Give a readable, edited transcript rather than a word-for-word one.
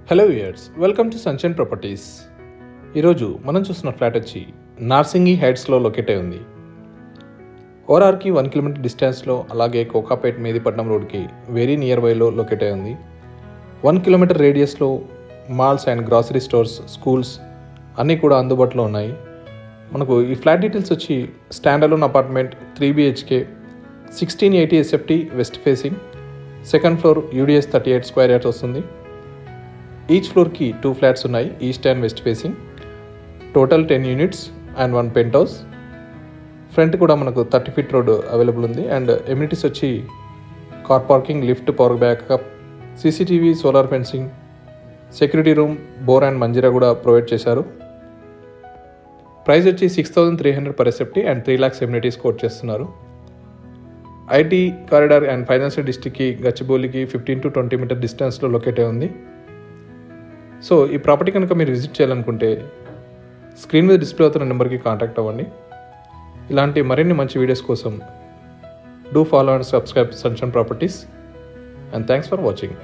Hello viewers, welcome to sunshine properties. ఈరోజు మనం చూస్తున్న ఫ్లాట్ వచ్చి నార్సింగి హైట్స్లో లొకేట్ అయి ఉంది. ఓఆర్ఆర్కి 1 కిలోమీటర్ డిస్టెన్స్లో, అలాగే కోకాపేట్ మేదిపట్నం రోడ్కి వెరీ నియర్ బైలో లొకేట్ అయి ఉంది. 1 కిలోమీటర్ రేడియస్లో malls and grocery stores, schools అన్నీ కూడా అందుబాటులో ఉన్నాయి. మనకు ఈ ఫ్లాట్ డీటెయిల్స్ వచ్చి stand alone apartment 3 BHK 1680 SFT west facing, second floor UDS 38 square yards వస్తుంది. ఈచ్ ఫ్లోర్కి 2 ఫ్లాట్స్ ఉన్నాయి, east and west facing. Total 10 units and 1 penthouse. Front కూడా మనకు 30 ఫీట్ రోడ్ అవైలబుల్ ఉంది. అండ్ ఎమ్యూనిటీస్ వచ్చి car parking, lift, power backup, CCTV, solar fencing, security room, bore and Manjira కూడా provide చేశారు. Price వచ్చి 6,300 per SFT and 3 lakhs amenities quote చేస్తున్నారు. IT corridor and financial డిస్ట్రిక్ట్కి, గచ్చిబౌలికి 15 to 20 మీటర్ డిస్టెన్స్లో locate అయి ఉంది. సో ఈ ప్రాపర్టీ కనుక మీరు విజిట్ చేయాలనుకుంటే స్క్రీన్ మీద డిస్ప్లే అవుతున్న నెంబర్కి కాంటాక్ట్ అవ్వండి. ఇలాంటి మరిన్ని మంచి వీడియోస్ కోసం do follow and subscribe sunshine properties. And thanks for watching.